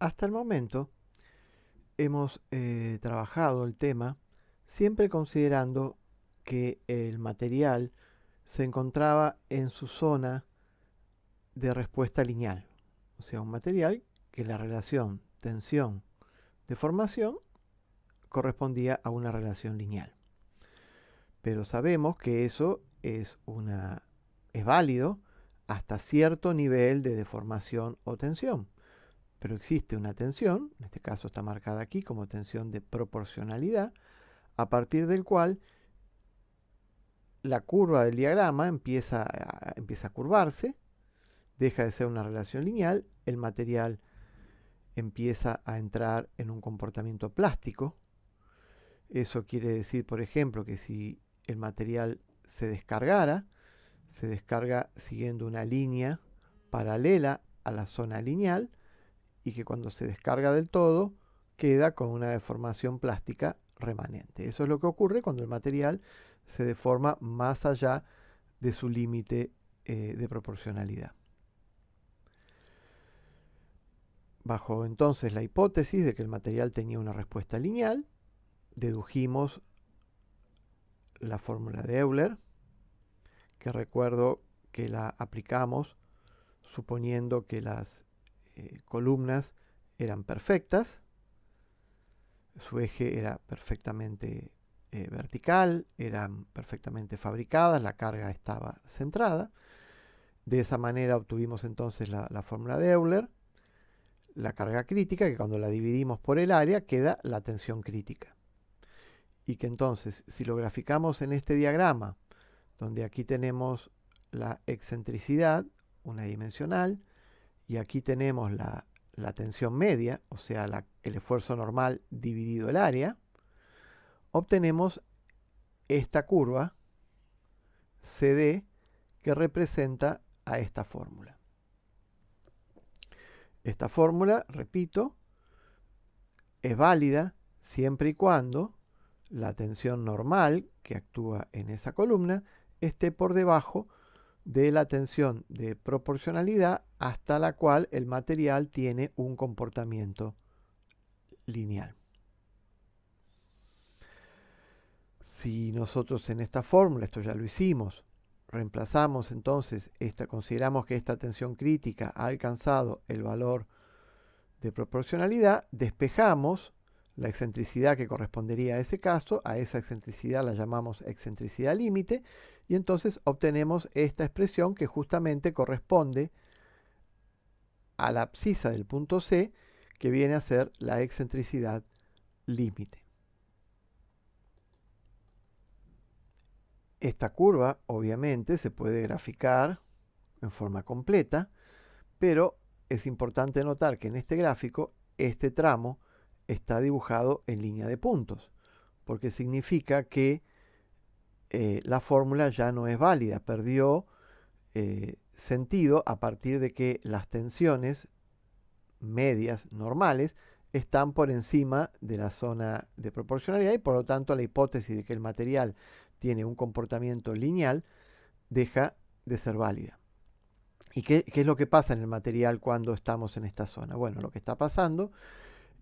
Hasta el momento hemos trabajado el tema siempre considerando que el material se encontraba en su zona de respuesta lineal, o sea, un material que la relación tensión-deformación correspondía a una relación lineal. Pero sabemos que eso es válido hasta cierto nivel de deformación o tensión. Pero existe una tensión, en este caso está marcada aquí como tensión de proporcionalidad, a partir del cual la curva del diagrama empieza a curvarse, deja de ser una relación lineal, el material empieza a entrar en un comportamiento plástico. Eso quiere decir, por ejemplo, que si el material se descarga siguiendo una línea paralela a la zona lineal y que cuando se descarga del todo queda con una deformación plástica remanente. Eso es lo que ocurre cuando el material se deforma más allá de su límite de proporcionalidad. Bajo entonces la hipótesis de que el material tenía una respuesta lineal, dedujimos la fórmula de Euler, que recuerdo que la aplicamos suponiendo que las columnas eran perfectas, su eje era perfectamente vertical, eran perfectamente fabricadas, la carga estaba centrada. De esa manera obtuvimos entonces la fórmula de Euler, la carga crítica, que cuando la dividimos por el área queda la tensión crítica. Y que entonces, si lo graficamos en este diagrama, donde aquí tenemos la excentricidad unidimensional, y aquí tenemos la tensión media, o sea, el esfuerzo normal dividido el área, obtenemos esta curva CD que representa a esta fórmula. Esta fórmula, repito, es válida siempre y cuando la tensión normal que actúa en esa columna esté por debajo de la tensión de proporcionalidad hasta la cual el material tiene un comportamiento lineal. Si nosotros en esta fórmula, esto ya lo hicimos, reemplazamos entonces consideramos que esta tensión crítica ha alcanzado el valor de proporcionalidad, despejamos la excentricidad que correspondería a ese caso, a esa excentricidad la llamamos excentricidad límite, y entonces obtenemos esta expresión que justamente corresponde a la abscisa del punto C, que viene a ser la excentricidad límite. Esta curva obviamente se puede graficar en forma completa, pero es importante notar que en este gráfico este tramo está dibujado en línea de puntos, porque significa que la fórmula ya no es válida, perdió sentido a partir de que las tensiones medias normales están por encima de la zona de proporcionalidad y por lo tanto la hipótesis de que el material tiene un comportamiento lineal deja de ser válida. ¿Y qué es lo que pasa en el material cuando estamos en esta zona? Bueno, lo que está pasando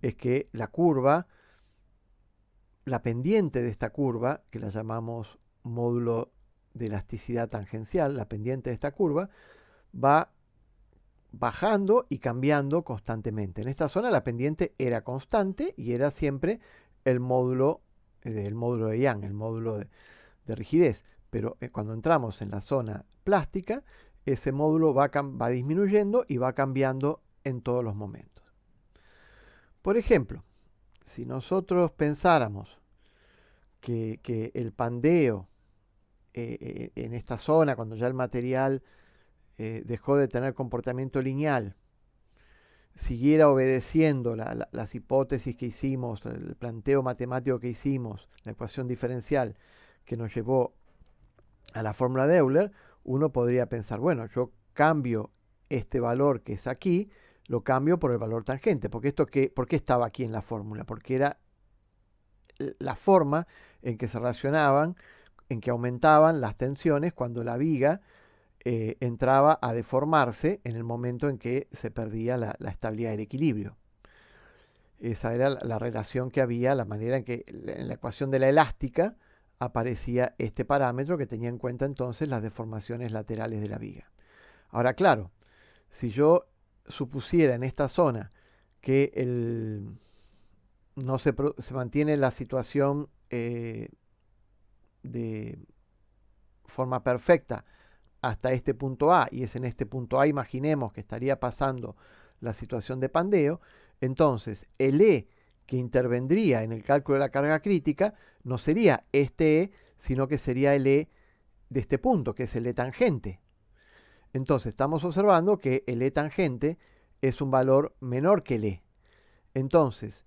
es que la curva, la pendiente de esta curva, que la llamamos módulo de elasticidad tangencial, la pendiente de esta curva, va bajando y cambiando constantemente. En esta zona la pendiente era constante y era siempre el módulo de Young, el módulo de rigidez. Pero cuando entramos en la zona plástica, ese módulo va disminuyendo y va cambiando en todos los momentos. Por ejemplo, si nosotros pensáramos que el pandeo en esta zona, cuando ya el material dejó de tener comportamiento lineal, siguiera obedeciendo las hipótesis que hicimos, el planteo matemático que hicimos, la ecuación diferencial que nos llevó a la fórmula de Euler, uno podría pensar, bueno, yo cambio este valor que es aquí, lo cambio por el valor tangente. ¿Por qué estaba aquí en la fórmula? Porque era la forma en que se relacionaban, en que aumentaban las tensiones cuando la viga entraba a deformarse en el momento en que se perdía la estabilidad del equilibrio. Esa era la relación que había, la manera en que en la ecuación de la elástica aparecía este parámetro que tenía en cuenta entonces las deformaciones laterales de la viga. Ahora, claro, si yo supusiera en esta zona que no se mantiene la situación de forma perfecta hasta este punto A, y es en este punto A, imaginemos que estaría pasando la situación de pandeo, entonces el E que intervendría en el cálculo de la carga crítica no sería este E, sino que sería el E de este punto, que es el E tangente. Entonces estamos observando que el E tangente es un valor menor que el E. Entonces,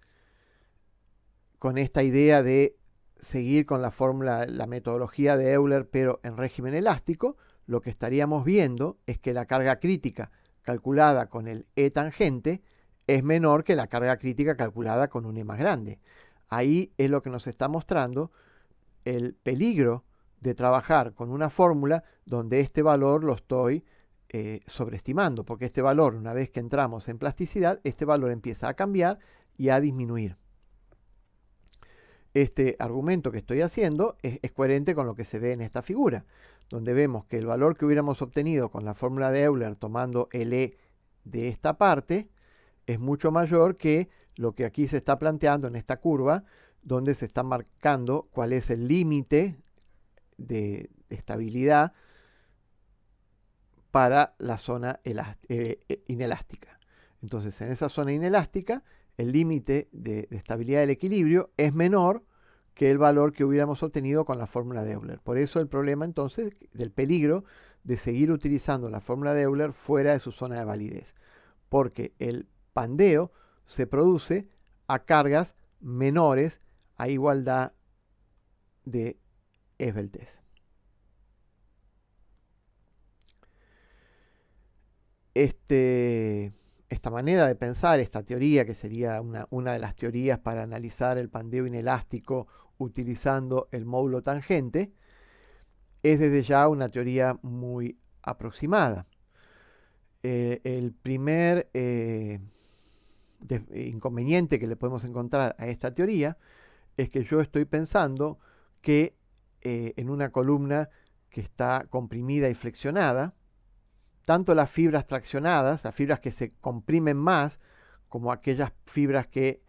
con esta idea de seguir con la fórmula, la metodología de Euler, pero en régimen elástico, lo que estaríamos viendo es que la carga crítica calculada con el E tangente es menor que la carga crítica calculada con un E más grande. Ahí es lo que nos está mostrando el peligro de trabajar con una fórmula donde este valor lo estoy sobreestimando, porque este valor, una vez que entramos en plasticidad, este valor empieza a cambiar y a disminuir. Este argumento que estoy haciendo es coherente con lo que se ve en esta figura, donde vemos que el valor que hubiéramos obtenido con la fórmula de Euler tomando el E de esta parte es mucho mayor que lo que aquí se está planteando en esta curva, donde se está marcando cuál es el límite de estabilidad para la zona inelástica. Entonces, en esa zona inelástica, el límite de estabilidad del equilibrio es menor que el valor que hubiéramos obtenido con la fórmula de Euler. Por eso el problema entonces del peligro de seguir utilizando la fórmula de Euler fuera de su zona de validez, porque el pandeo se produce a cargas menores a igualdad de esbeltez. Esta manera de pensar, esta teoría, que sería una de las teorías para analizar el pandeo inelástico utilizando el módulo tangente, es desde ya una teoría muy aproximada. El primer inconveniente que le podemos encontrar a esta teoría es que yo estoy pensando que en una columna que está comprimida y flexionada, tanto las fibras traccionadas, las fibras que se comprimen más, como aquellas fibras que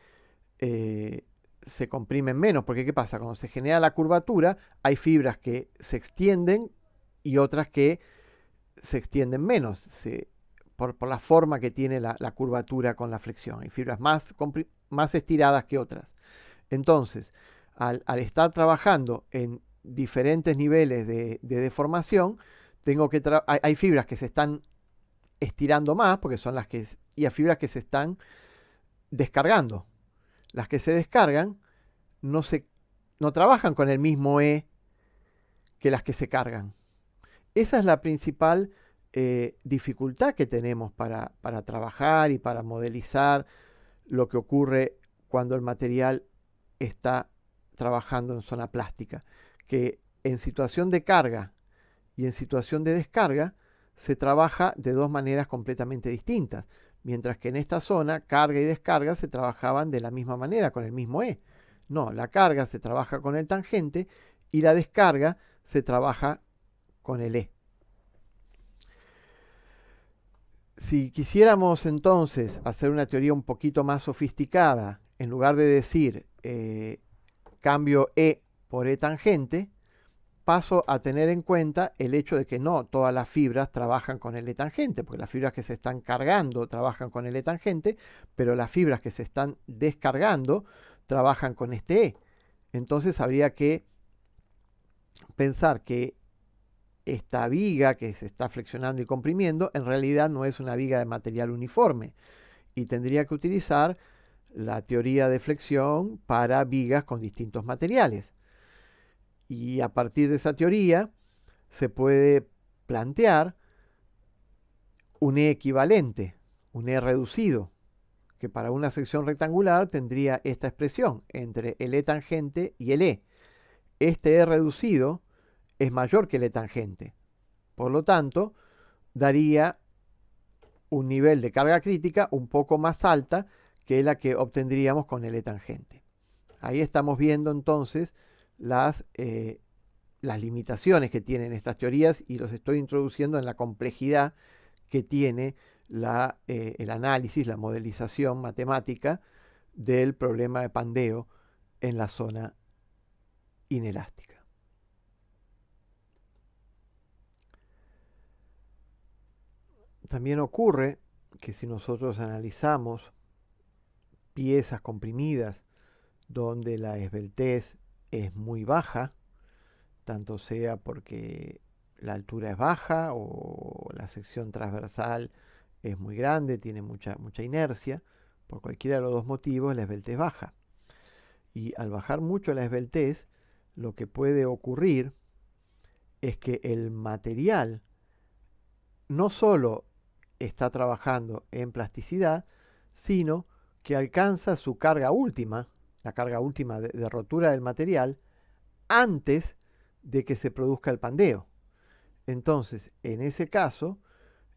se comprimen menos, porque ¿qué pasa? Cuando se genera la curvatura, hay fibras que se extienden y otras que se extienden menos, por la forma que tiene la curvatura con la flexión. Hay fibras más estiradas que otras. Entonces, al estar trabajando en diferentes niveles de deformación, hay fibras que se están estirando más, porque son y hay fibras que se están descargando. Las que se descargan no trabajan con el mismo E que las que se cargan. Esa es la principal dificultad que tenemos para trabajar y para modelizar lo que ocurre cuando el material está trabajando en zona plástica, que en situación de carga y en situación de descarga se trabaja de dos maneras completamente distintas, mientras que en esta zona carga y descarga se trabajaban de la misma manera, con el mismo E. No, la carga se trabaja con el tangente y la descarga se trabaja con el E. Si quisiéramos entonces hacer una teoría un poquito más sofisticada, en lugar de decir cambio E por E tangente, paso a tener en cuenta el hecho de que no todas las fibras trabajan con el E tangente, porque las fibras que se están cargando trabajan con el E tangente, pero las fibras que se están descargando trabajan con este E. Entonces habría que pensar que esta viga que se está flexionando y comprimiendo en realidad no es una viga de material uniforme y tendría que utilizar la teoría de flexión para vigas con distintos materiales. Y a partir de esa teoría se puede plantear un E equivalente, un E reducido, que para una sección rectangular tendría esta expresión entre el E tangente y el E. Este E reducido es mayor que el E tangente. Por lo tanto, daría un nivel de carga crítica un poco más alta que la que obtendríamos con L tangente. Ahí estamos viendo entonces las limitaciones que tienen estas teorías y los estoy introduciendo en la complejidad que tiene el análisis, la modelización matemática del problema de pandeo en la zona inelástica. También ocurre que si nosotros analizamos piezas comprimidas donde la esbeltez es muy baja, tanto sea porque la altura es baja o la sección transversal es muy grande, tiene mucha inercia, por cualquiera de los dos motivos la esbeltez baja. Y al bajar mucho la esbeltez, lo que puede ocurrir es que el material no solo está trabajando en plasticidad, sino que alcanza su carga última, la carga última de rotura del material, antes de que se produzca el pandeo. Entonces, en ese caso,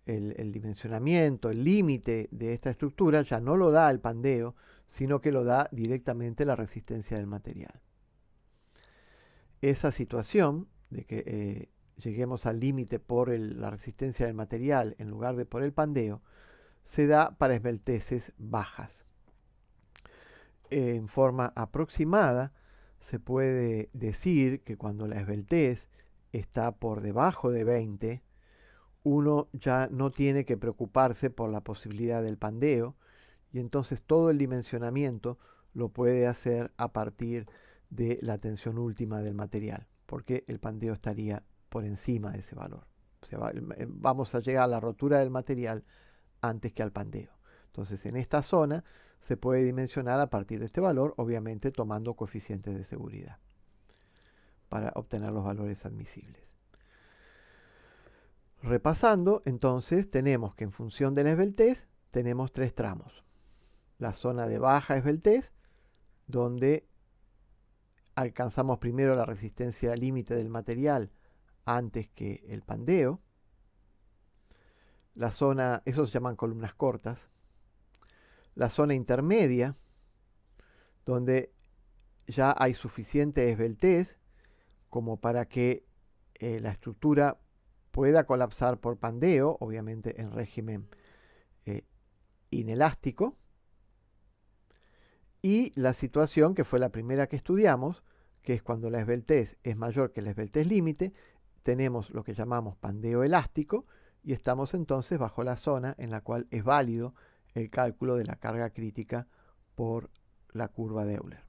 el dimensionamiento, el límite de esta estructura ya no lo da el pandeo, sino que lo da directamente la resistencia del material. Esa situación de que lleguemos al límite por la resistencia del material en lugar de por el pandeo, se da para esbelteces bajas. En forma aproximada, se puede decir que cuando la esbeltez está por debajo de 20, uno ya no tiene que preocuparse por la posibilidad del pandeo y entonces todo el dimensionamiento lo puede hacer a partir de la tensión última del material, porque el pandeo estaría por encima de ese valor. O sea, vamos a llegar a la rotura del material antes que al pandeo. Entonces, en esta zona se puede dimensionar a partir de este valor, obviamente tomando coeficientes de seguridad para obtener los valores admisibles. Repasando, entonces, tenemos que en función de la esbeltez, tenemos tres tramos. La zona de baja esbeltez, donde alcanzamos primero la resistencia límite del material antes que el pandeo. La zona, eso se llaman columnas cortas. La zona intermedia, donde ya hay suficiente esbeltez como para que la estructura pueda colapsar por pandeo, obviamente en régimen inelástico. Y la situación que fue la primera que estudiamos, que es cuando la esbeltez es mayor que la esbeltez límite, tenemos lo que llamamos pandeo elástico y estamos entonces bajo la zona en la cual es válido el cálculo de la carga crítica por la curva de Euler.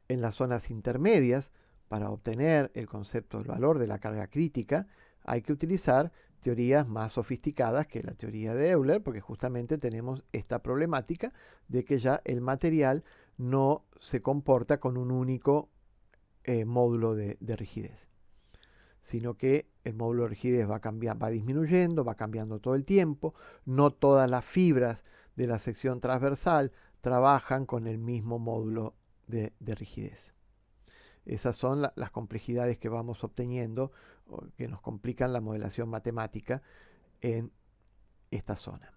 En las zonas intermedias, para obtener el concepto del valor de la carga crítica, hay que utilizar teorías más sofisticadas que la teoría de Euler, porque justamente tenemos esta problemática de que ya el material no se comporta con un único módulo de rigidez, sino que el módulo de rigidez va disminuyendo, va cambiando todo el tiempo, no todas las fibras de la sección transversal trabajan con el mismo módulo de rigidez. Esas son las complejidades que vamos obteniendo, que nos complican la modelación matemática en esta zona.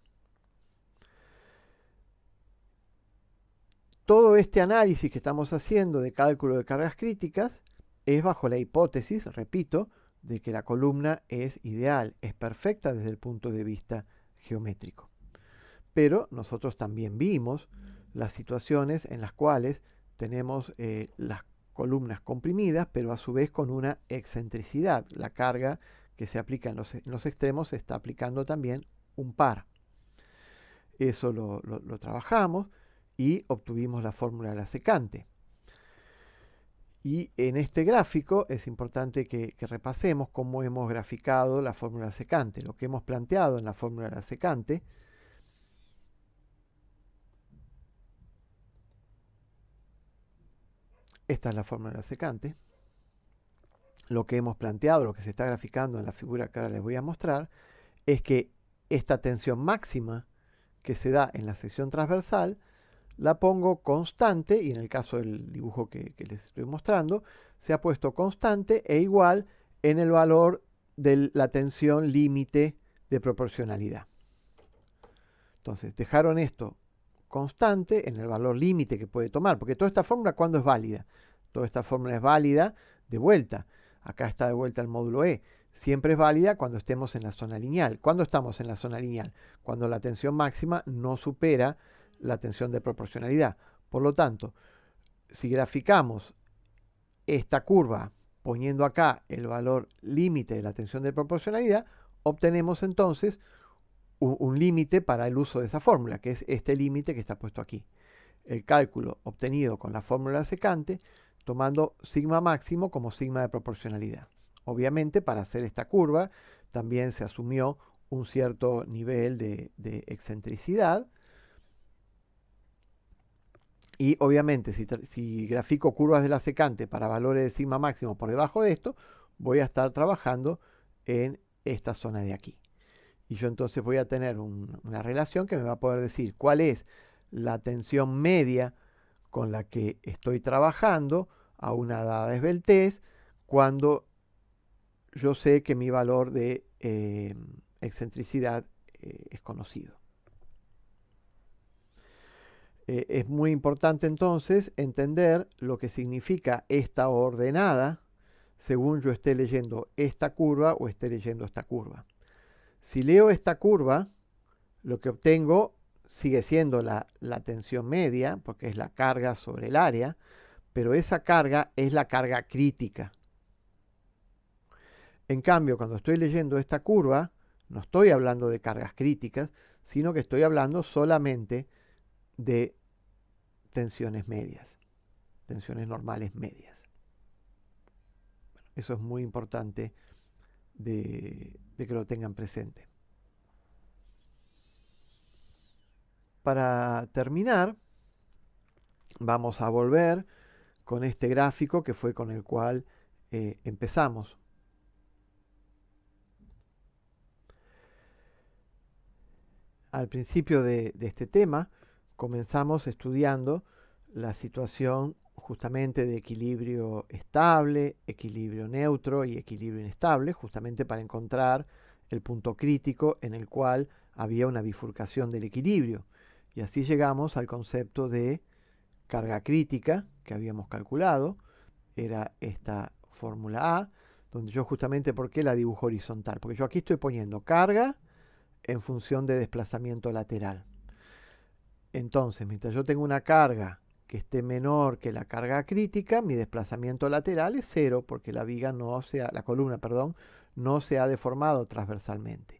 Todo este análisis que estamos haciendo de cálculo de cargas críticas es bajo la hipótesis, repito, de que la columna es ideal, es perfecta desde el punto de vista geométrico. Pero nosotros también vimos las situaciones en las cuales tenemos las columnas comprimidas, pero a su vez con una excentricidad. La carga que se aplica en los extremos se está aplicando también un par. Eso lo trabajamos y obtuvimos la fórmula de la secante. Y en este gráfico es importante que repasemos cómo hemos graficado la fórmula secante. Lo que hemos planteado en la fórmula de la secante esta es la fórmula de la secante. Lo que hemos planteado, lo que se está graficando en la figura que ahora les voy a mostrar, es que esta tensión máxima que se da en la sección transversal la pongo constante, y en el caso del dibujo que les estoy mostrando, se ha puesto constante e igual en el valor de la tensión límite de proporcionalidad. Entonces, dejaron esto constante en el valor límite que puede tomar, porque toda esta fórmula, ¿cuándo es válida? Toda esta fórmula es válida de vuelta. Acá está de vuelta el módulo E. Siempre es válida cuando estemos en la zona lineal. ¿Cuándo estamos en la zona lineal? Cuando la tensión máxima no supera la tensión de proporcionalidad. Por lo tanto, si graficamos esta curva poniendo acá el valor límite de la tensión de proporcionalidad, obtenemos entonces un límite para el uso de esa fórmula, que es este límite que está puesto aquí. El cálculo obtenido con la fórmula secante, tomando sigma máximo como sigma de proporcionalidad. Obviamente, para hacer esta curva, también se asumió un cierto nivel de excentricidad. Y obviamente, si grafico curvas de la secante para valores de sigma máximo por debajo de esto, voy a estar trabajando en esta zona de aquí. Y yo entonces voy a tener una relación que me va a poder decir cuál es la tensión media con la que estoy trabajando a una dada esbeltez cuando yo sé que mi valor de excentricidad es conocido. Es muy importante entonces entender lo que significa esta ordenada según yo esté leyendo esta curva o esté leyendo esta curva. Si leo esta curva, lo que obtengo sigue siendo la tensión media, porque es la carga sobre el área, pero esa carga es la carga crítica. En cambio, cuando estoy leyendo esta curva, no estoy hablando de cargas críticas, sino que estoy hablando solamente de tensiones medias, tensiones normales medias. Bueno, eso es muy importante de que lo tengan presente. Para terminar, vamos a volver con este gráfico que fue con el cual empezamos. Al principio de este tema comenzamos estudiando la situación justamente de equilibrio estable, equilibrio neutro y equilibrio inestable, justamente para encontrar el punto crítico en el cual había una bifurcación del equilibrio. Y así llegamos al concepto de carga crítica que habíamos calculado, era esta fórmula A, donde yo justamente, ¿por qué la dibujo horizontal? Porque yo aquí estoy poniendo carga en función de desplazamiento lateral. Entonces, mientras yo tengo una carga que esté menor que la carga crítica, mi desplazamiento lateral es cero, porque la columna, no se ha deformado transversalmente.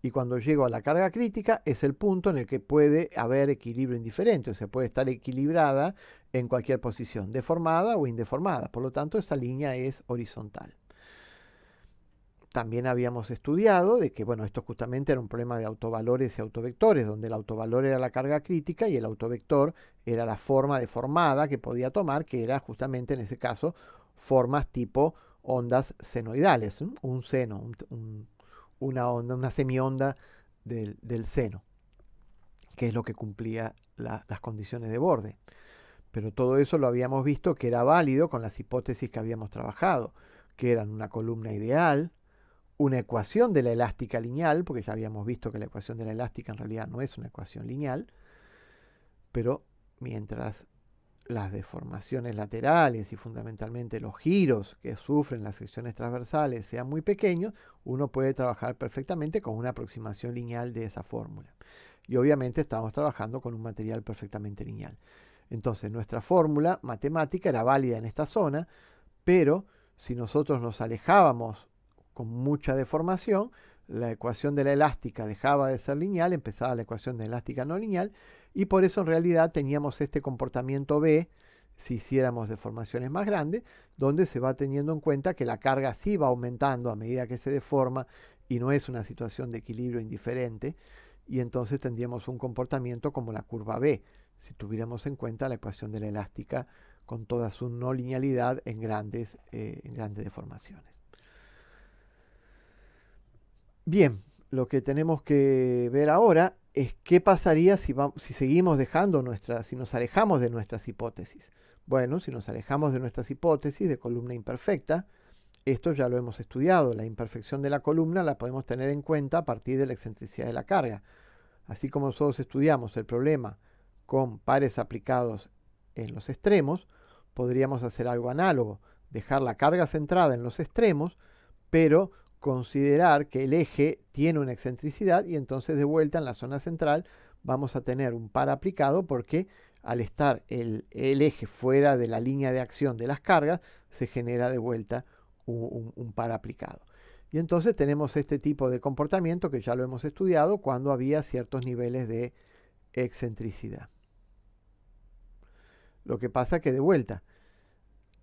Y cuando llego a la carga crítica es el punto en el que puede haber equilibrio indiferente, o sea, puede estar equilibrada en cualquier posición, deformada o indeformada. Por lo tanto, esta línea es horizontal. También habíamos estudiado de que, bueno, esto justamente era un problema de autovalores y autovectores, donde el autovalor era la carga crítica y el autovector era la forma deformada que podía tomar, que era justamente en ese caso formas tipo ondas senoidales, un seno, una onda, una semionda del seno, que es lo que cumplía las condiciones de borde. Pero todo eso lo habíamos visto que era válido con las hipótesis que habíamos trabajado, que eran una columna ideal, una ecuación de la elástica lineal, porque ya habíamos visto que la ecuación de la elástica en realidad no es una ecuación lineal, pero mientras las deformaciones laterales y fundamentalmente los giros que sufren las secciones transversales sean muy pequeños, uno puede trabajar perfectamente con una aproximación lineal de esa fórmula. Y obviamente estamos trabajando con un material perfectamente lineal. Entonces nuestra fórmula matemática era válida en esta zona, pero si nosotros nos alejábamos con mucha deformación, la ecuación de la elástica dejaba de ser lineal, empezaba la ecuación de la elástica no lineal, y por eso en realidad teníamos este comportamiento B, si hiciéramos deformaciones más grandes, donde se va teniendo en cuenta que la carga sí va aumentando a medida que se deforma y no es una situación de equilibrio indiferente, y entonces tendríamos un comportamiento como la curva B, si tuviéramos en cuenta la ecuación de la elástica con toda su no linealidad en grandes deformaciones. Bien, lo que tenemos que ver ahora es qué pasaría si seguimos si nos alejamos de nuestras hipótesis. Bueno, si nos alejamos de nuestras hipótesis de columna imperfecta, esto ya lo hemos estudiado, la imperfección de la columna la podemos tener en cuenta a partir de la excentricidad de la carga. Así como nosotros estudiamos el problema con pares aplicados en los extremos, podríamos hacer algo análogo, dejar la carga centrada en los extremos, pero considerar que el eje tiene una excentricidad y entonces de vuelta en la zona central vamos a tener un par aplicado porque al estar el eje fuera de la línea de acción de las cargas, se genera de vuelta un par aplicado. Y entonces tenemos este tipo de comportamiento que ya lo hemos estudiado cuando había ciertos niveles de excentricidad. Lo que pasa que de vuelta,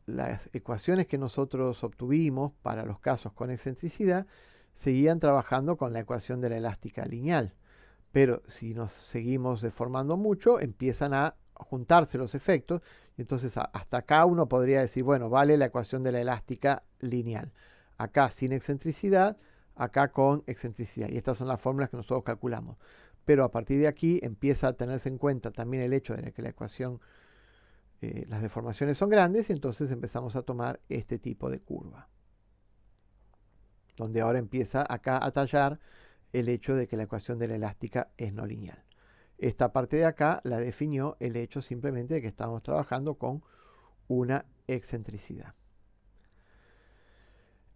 las ecuaciones que nosotros obtuvimos para los casos con excentricidad seguían trabajando con la ecuación de la elástica lineal. Pero si nos seguimos deformando mucho, empiezan a juntarse los efectos. Y entonces hasta acá uno podría decir, bueno, vale la ecuación de la elástica lineal. Acá sin excentricidad, acá con excentricidad. Y estas son las fórmulas que nosotros calculamos. Pero a partir de aquí empieza a tenerse en cuenta también el hecho de que la ecuación, las deformaciones son grandes y entonces empezamos a tomar este tipo de curva. Donde ahora empieza acá a tallar el hecho de que la ecuación de la elástica es no lineal. Esta parte de acá la definió el hecho simplemente de que estamos trabajando con una excentricidad.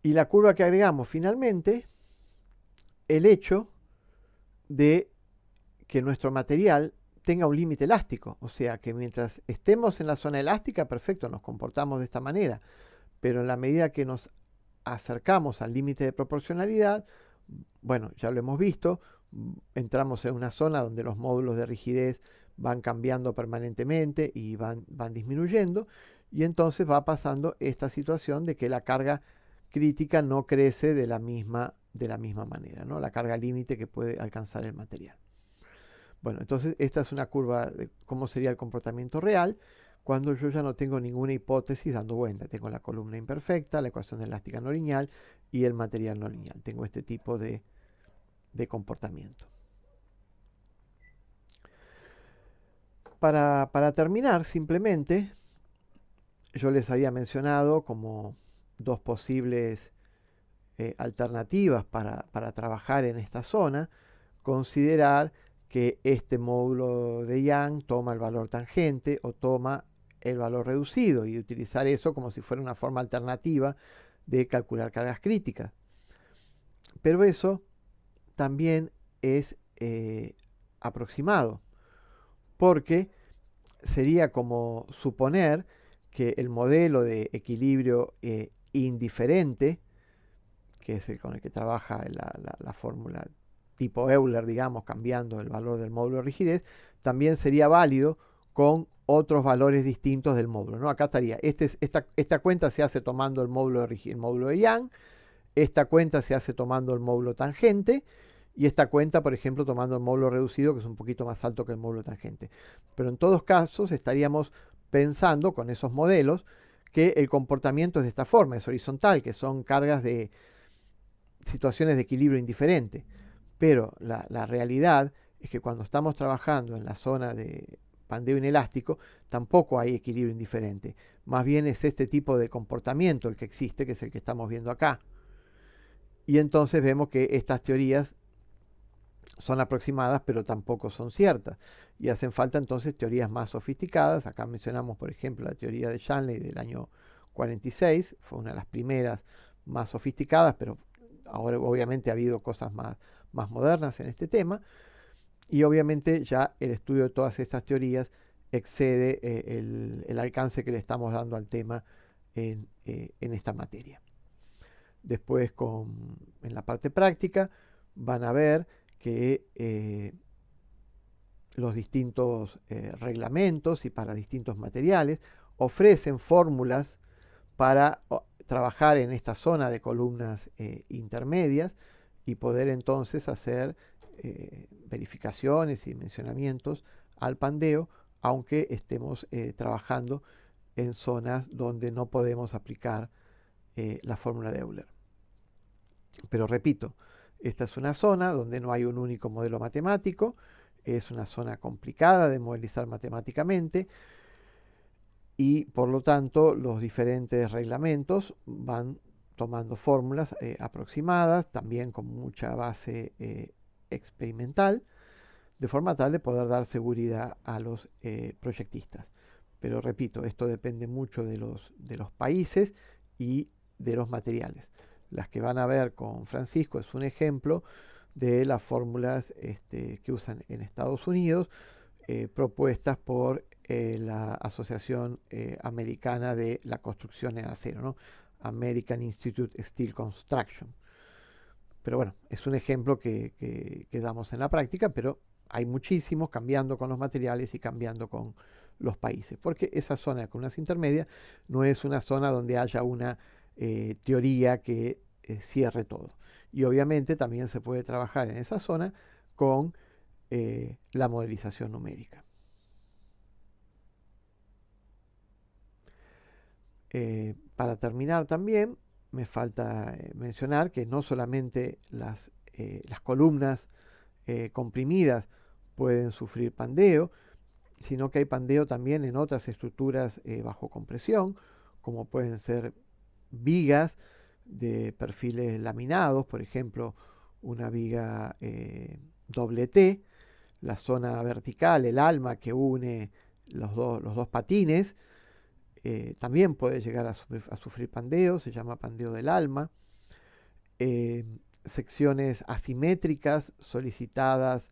Y la curva que agregamos finalmente, el hecho de que nuestro material tenga un límite elástico. O sea, que mientras estemos en la zona elástica, perfecto, nos comportamos de esta manera. Pero en la medida que nos acercamos al límite de proporcionalidad, bueno, ya lo hemos visto, entramos en una zona donde los módulos de rigidez van cambiando permanentemente y van disminuyendo, y entonces va pasando esta situación de que la carga crítica no crece de la misma manera, ¿no? La carga límite que puede alcanzar el material. Bueno, entonces esta es una curva de cómo sería el comportamiento real cuando yo ya no tengo ninguna hipótesis dando vuelta. Tengo la columna imperfecta, la ecuación elástica no lineal y el material no lineal. Tengo este tipo de comportamiento. Para terminar, simplemente, yo les había mencionado como dos posibles alternativas para trabajar en esta zona, considerar que este módulo de Young toma el valor tangente o toma el valor reducido y utilizar eso como si fuera una forma alternativa de calcular cargas críticas. Pero eso también es aproximado, porque sería como suponer que el modelo de equilibrio indiferente, que es el con el que trabaja la fórmula tipo Euler, digamos, cambiando el valor del módulo de rigidez, también sería válido con otros valores distintos del módulo, ¿no? Acá estaría, esta cuenta se hace tomando el módulo de rigidez, el módulo de Young, esta cuenta se hace tomando el módulo tangente, y esta cuenta, por ejemplo, tomando el módulo reducido, que es un poquito más alto que el módulo tangente. Pero en todos casos estaríamos pensando con esos modelos que el comportamiento es de esta forma, es horizontal, que son cargas de situaciones de equilibrio indiferente. Pero la realidad es que cuando estamos trabajando en la zona de pandeo inelástico, tampoco hay equilibrio indiferente. Más bien es este tipo de comportamiento el que existe, que es el que estamos viendo acá. Y entonces vemos que estas teorías son aproximadas, pero tampoco son ciertas. Y hacen falta entonces teorías más sofisticadas. Acá mencionamos, por ejemplo, la teoría de Shanley del año 46. Fue una de las primeras más sofisticadas, pero ahora obviamente ha habido cosas más modernas en este tema. Y obviamente ya el estudio de todas estas teorías excede el alcance que le estamos dando al tema en esta materia. Después, en la parte práctica, van a ver que los distintos reglamentos y para distintos materiales ofrecen fórmulas para trabajar en esta zona de columnas intermedias y poder entonces hacer verificaciones y dimensionamientos al pandeo, aunque estemos trabajando en zonas donde no podemos aplicar la fórmula de Euler. Pero repito, esta es una zona donde no hay un único modelo matemático, es una zona complicada de modelizar matemáticamente y por lo tanto los diferentes reglamentos van tomando fórmulas aproximadas, también con mucha base experimental, de forma tal de poder dar seguridad a los proyectistas. Pero repito, esto depende mucho de los países y de los materiales. Las que van a ver con Francisco es un ejemplo de las fórmulas que usan en Estados Unidos, propuestas por la Asociación Americana de la Construcción en Acero, ¿no? American Institute Steel Construction. Pero bueno, es un ejemplo que damos en la práctica, pero hay muchísimos cambiando con los materiales y cambiando con los países, porque esa zona de columnas intermedias no es una zona donde haya una teoría que cierre todo. Y obviamente también se puede trabajar en esa zona con la modelización numérica. Para terminar también, me falta mencionar que no solamente las columnas comprimidas pueden sufrir pandeo, sino que hay pandeo también en otras estructuras bajo compresión, como pueden ser vigas de perfiles laminados, por ejemplo, una viga doble T, la zona vertical, el alma que une los dos patines, también puede llegar a sufrir pandeo, se llama pandeo del alma. Eh, Secciones asimétricas solicitadas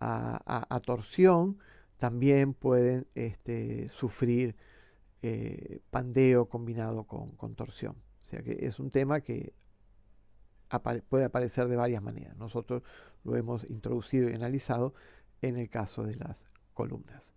a torsión también pueden sufrir pandeo combinado con torsión. O sea que es un tema que puede aparecer de varias maneras. Nosotros lo hemos introducido y analizado en el caso de las columnas.